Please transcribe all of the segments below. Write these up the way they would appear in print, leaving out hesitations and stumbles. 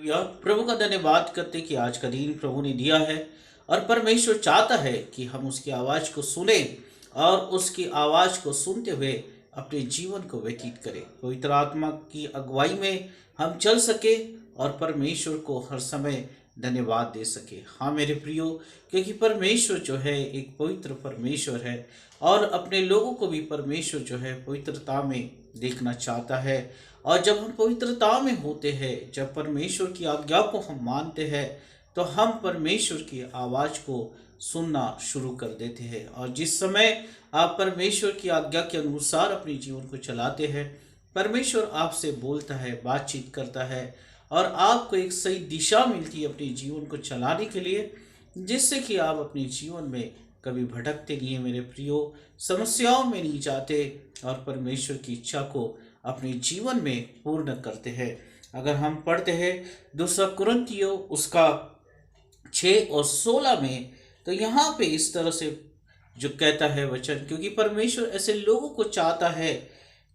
या प्रभु का धन्यवाद करते कि आज का दिन प्रभु ने दिया है और परमेश्वर चाहता है कि हम उसकी आवाज़ को सुने और उसकी आवाज़ को सुनते हुए अपने जीवन को व्यतीत करें। पवित्र आत्मा की अगुवाई में हम चल सके और परमेश्वर को हर समय धन्यवाद दे सके। हाँ मेरे प्रियो, क्योंकि परमेश्वर जो है एक पवित्र परमेश्वर है और अपने लोगों को भी परमेश्वर जो है पवित्रता में देखना चाहता है। और जब हम पवित्रता में होते हैं, जब परमेश्वर की आज्ञा को हम मानते हैं, तो हम परमेश्वर की आवाज़ को सुनना शुरू कर देते हैं। और जिस समय आप परमेश्वर की आज्ञा के अनुसार अपने जीवन को चलाते हैं, परमेश्वर आपसे बोलता है, बातचीत करता है और आपको एक सही दिशा मिलती है अपने जीवन को चलाने के लिए, जिससे कि आप अपने जीवन में कभी भटकते नहीं है मेरे प्रियो, समस्याओं में नहीं जाते और परमेश्वर की इच्छा को अपने जीवन में पूर्ण करते हैं। अगर हम पढ़ते हैं दूसरा कुरिन्थियों उसका 6 और 16 में, तो यहाँ पे इस तरह से जो कहता है वचन, क्योंकि परमेश्वर ऐसे लोगों को चाहता है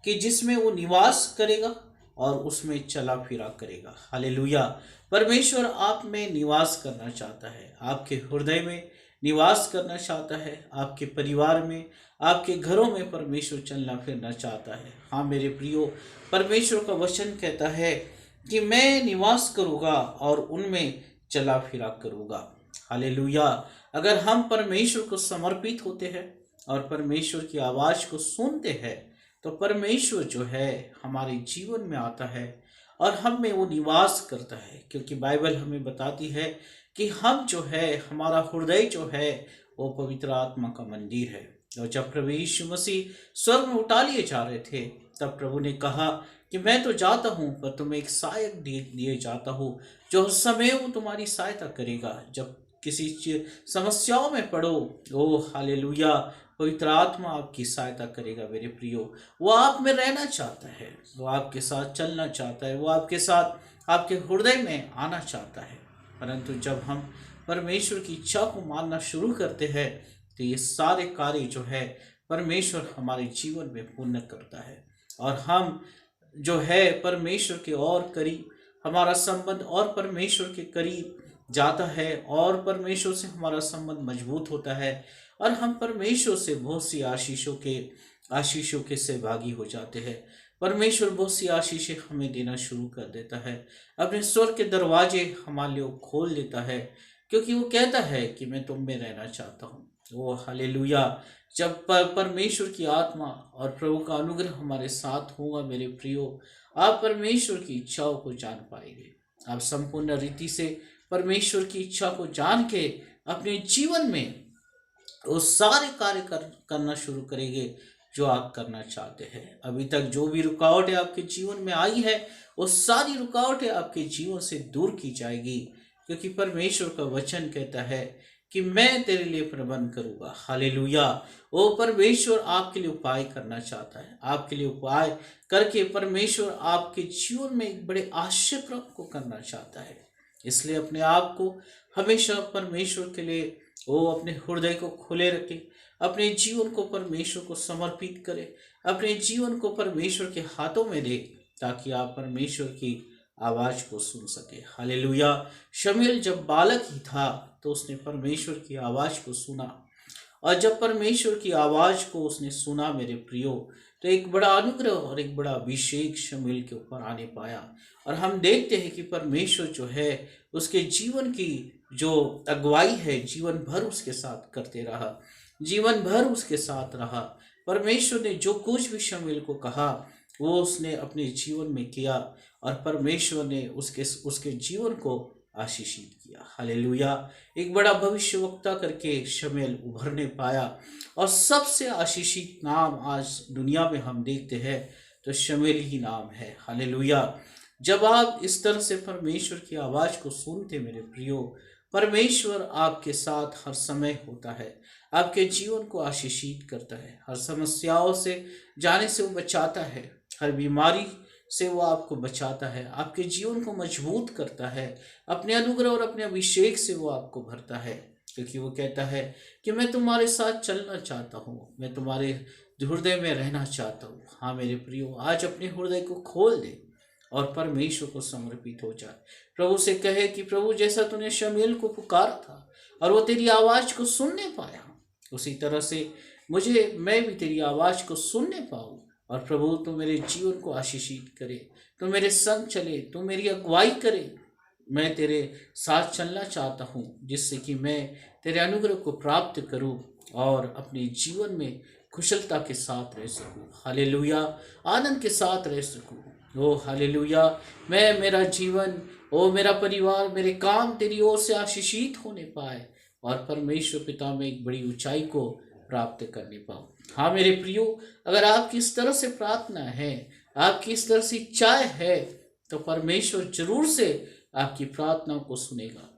कि जिसमें वो निवास करेगा और उसमें चला फिरा करेगा। हालेलुया। परमेश्वर आप में निवास करना चाहता है, आपके हृदय में निवास करना चाहता है, आपके परिवार में, आपके घरों में परमेश्वर चलना फिरना चाहता है। हाँ मेरे प्रियो, परमेश्वर का वचन कहता है कि मैं निवास करूँगा और उनमें चला फिरा करूँगा। हालेलुया। अगर हम परमेश्वर को समर्पित होते हैं और परमेश्वर की आवाज़ को सुनते हैं, तो परमेश्वर जो है हमारे जीवन में आता है और हम में वो निवास करता है। क्योंकि बाइबल हमें बताती है कि हम जो है, हमारा हृदय जो है वो पवित्र आत्मा का मंदिर है। और जब प्रभु यीशु मसीह स्वर्ग में उठा लिए जा रहे थे, तब प्रभु ने कहा कि मैं तो जाता हूँ पर तुम्हें एक सहायक दिए जाता हूँ, जो उस समय वो तुम्हारी सहायता करेगा। जब किसी समस्याओं में पड़ो, ओ हालेलुया, पवित्र आत्मा आपकी सहायता करेगा मेरे प्रियो। वो आप में रहना चाहता है, वो आपके साथ चलना चाहता है, वो आपके साथ आपके हृदय में आना चाहता है। परंतु जब हम परमेश्वर की इच्छा को मानना शुरू करते हैं, तो ये सारे कार्य जो है परमेश्वर हमारे जीवन में पूर्ण करता है और हम जो है परमेश्वर के और करीब, हमारा संबंध और परमेश्वर के करीब जाता है और परमेश्वर से हमारा संबंध मजबूत होता है और हम परमेश्वर से बहुत सी आशीषों के सहभागी हो जाते हैं। परमेश्वर बहुत सी आशीषें हमें देना शुरू कर देता है, अपने स्वर्ग के दरवाजे हमारे लिए खोल देता है, क्योंकि वो कहता है कि मैं तुम में रहना चाहता हूँ। वो हालेलुया। जब परमेश्वर की आत्मा और प्रभु का अनुग्रह हमारे साथ होगा मेरे प्रियो, आप परमेश्वर की इच्छाओं को जान पाएंगे। आप संपूर्ण रीति से परमेश्वर की इच्छा को जान के अपने जीवन में वो सारे कार्य करना शुरू करेंगे जो आप करना चाहते हैं। अभी तक जो भी रुकावटें आपके जीवन में आई है, वो सारी रुकावटें आपके जीवन से दूर की जाएगी, क्योंकि परमेश्वर का वचन कहता है कि मैं तेरे लिए प्रबंध करूंगा। हालेलुया। वो परमेश्वर आपके लिए उपाय करना चाहता है, आपके लिए उपाय करके परमेश्वर आपके जीवन में एक बड़े आश्चर्य को करना चाहता है। इसलिए अपने आप को हमेशा परमेश्वर के लिए वो अपने हृदय को खुले रखे, अपने जीवन को परमेश्वर को समर्पित करे, अपने जीवन को परमेश्वर के हाथों में दे, ताकि आप परमेश्वर की आवाज को सुन सके। हालेलुया। शमूएल जब बालक ही था तो उसने परमेश्वर की आवाज को सुना, और जब परमेश्वर की आवाज को उसने सुना मेरे प्रियो, तो एक बड़ा अनुग्रह और एक बड़ा अभिषेक शमूएल के ऊपर आने पाया। और हम देखते हैं कि परमेश्वर जो है उसके जीवन की जो अगुवाई है जीवन भर उसके साथ करते रहा, जीवन भर उसके साथ रहा। परमेश्वर ने जो कुछ भी शमूएल को कहा वो उसने अपने जीवन में किया और परमेश्वर ने उसके उसके जीवन को आशीषित किया। हालेलुया। एक बड़ा भविष्यवक्ता करके शमूएल उभरने पाया और सबसे आशीषित नाम आज दुनिया में हम देखते हैं तो शमूएल ही नाम है। हालेलुया। जब आप इस तरह से परमेश्वर की आवाज को सुनते मेरे प्रियो, परमेश्वर आपके साथ हर समय होता है, आपके जीवन को आशीषित करता है, हर समस्याओं से जाने से वो बचाता है, हर बीमारी से वो आपको बचाता है, आपके जीवन को मजबूत करता है, अपने अनुग्रह और अपने अभिषेक से वो आपको भरता है। क्योंकि वो कहता है कि मैं तुम्हारे साथ चलना चाहता हूँ, मैं तुम्हारे हृदय में रहना चाहता हूँ। हाँ मेरे प्रियो, आज अपने हृदय को खोल दे, और परमेश्वर को समर्पित हो जाए। प्रभु से कहे कि प्रभु जैसा तूने शमूएल को पुकारा था और वो तेरी आवाज को सुनने पाया, उसी तरह से मैं भी तेरी आवाज को सुनने पाऊं। और प्रभु तू मेरे जीवन को आशीषित करे, तू मेरे संग चले, तू मेरी अगुवाई करे। मैं तेरे साथ चलना चाहता हूँ, जिससे कि मैं तेरे अनुग्रह को प्राप्त करूँ और अपने जीवन में कुशलता के साथ रह सकूँ। हालेलुया, आनंद के साथ रह सकूँ। ओ हालेलुया, मेरा जीवन, ओ मेरा परिवार, मेरे काम तेरी ओर से आशीषित होने पाए और परमेश्वर पिता में एक बड़ी ऊंचाई को प्राप्त करने पाऊँ। हाँ मेरे प्रियो, अगर आपकी इस तरह से प्रार्थना है, आपकी इस तरह से इच्छाएं है, तो परमेश्वर जरूर से आपकी प्रार्थनाओं को सुनेगा।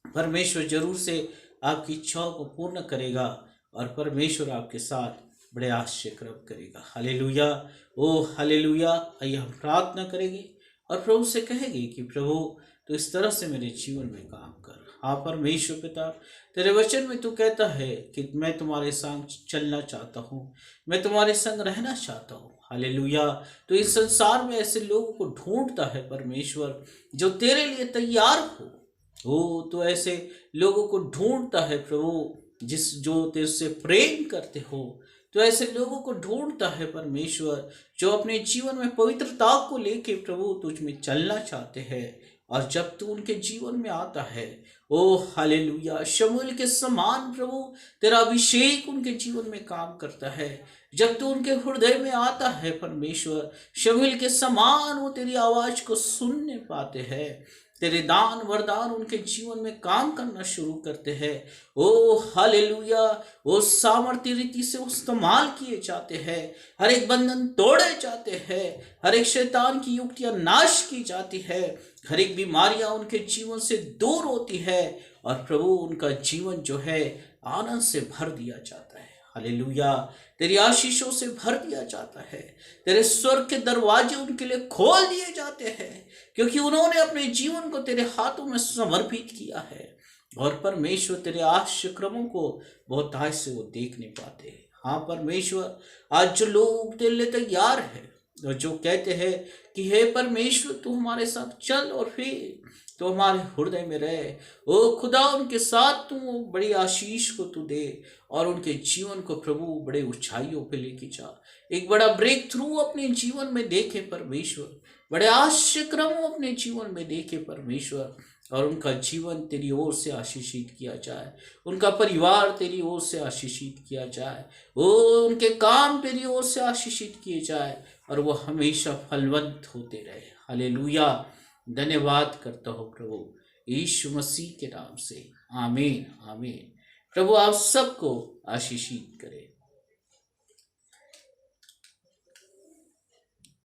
परमेश्वर जरूर से आपकी इच्छाओं को पूर्ण करेगा और परमेश्वर आपके साथ बड़े आश्चर्य कर्म करेगा। हालेलुया, ओ हालेलुया। आइए हम प्रार्थना करेंगे और प्रभु से कहेंगे कि प्रभु तो इस तरह से मेरे जीवन में काम कर। हाँ परमेश्वर पिता, तेरे वचन में तू कहता है कि मैं तुम्हारे संग चलना चाहता हूँ, मैं तुम्हारे संग रहना चाहता हूँ। हालेलुया, तो इस संसार में ऐसे लोगों को ढूंढता है परमेश्वर, जो तेरे लिए तैयार हो। ओ तो ऐसे लोगों को ढूंढता है प्रभु, जो तेरे से प्रेम करते हो। तो ऐसे लोगों को ढूंढता है परमेश्वर, जो अपने जीवन में पवित्रता को लेके प्रभु तुझ में चलना चाहते हैं। और जब तू उनके जीवन में आता है, ओ हालेलुया, शमूएल के समान प्रभु तेरा अभिषेक उनके जीवन में काम करता है। जब तू उनके हृदय में आता है परमेश्वर, शमूएल के समान वो तेरी आवाज को सुनने पाते हैं। तेरे दान वरदान उनके जीवन में काम करना शुरू करते हैं। ओ हालेलुया, वो सामर्थ्य रीति से इस्तेमाल किए जाते हैं। हर एक बंधन तोड़े जाते हैं, हर एक शैतान की युक्तियां नाश की जाती है, हर एक बीमारियां उनके जीवन से दूर होती है और प्रभु उनका जीवन जो है आनंद से भर दिया जाता है। हालेलुया, तेरी आशीषों से भर दिया जाता है। तेरे स्वर्ग के दरवाजे उनके लिए खोल दिए जाते हैं, क्योंकि उन्होंने अपने जीवन को तेरे हाथों में समर्पित किया है। और परमेश्वर तेरे आश्चर्य क्रमों को बहुत आज से वो देख नहीं पाते। हाँ परमेश्वर, आज जो लोग तेरे लिए तैयार है और जो कहते हैं कि हे परमेश्वर तू हमारे साथ चल और फिर तो हमारे हृदय में रहे, ओ खुदा उनके साथ तू बड़ी आशीष को तू दे और उनके जीवन को प्रभु बड़े ऊंचाइयों पे लेके जा। एक बड़ा ब्रेक थ्रू अपने जीवन में देखे परमेश्वर, बड़े आश्चर्य क्रमों अपने जीवन में देखे परमेश्वर, और उनका जीवन तेरी ओर से आशीषित किया जाए, उनका परिवार तेरी ओर से आशीषित किया जाए, ओ उनके काम तेरी ओर से आशीषित किए जाए और वो हमेशा फलवंत होते रहे। हालेलुया, धन्यवाद करता हूँ प्रभु यीशु मसीह के नाम से, आमीन आमीन। प्रभु आप सबको आशीषित करे।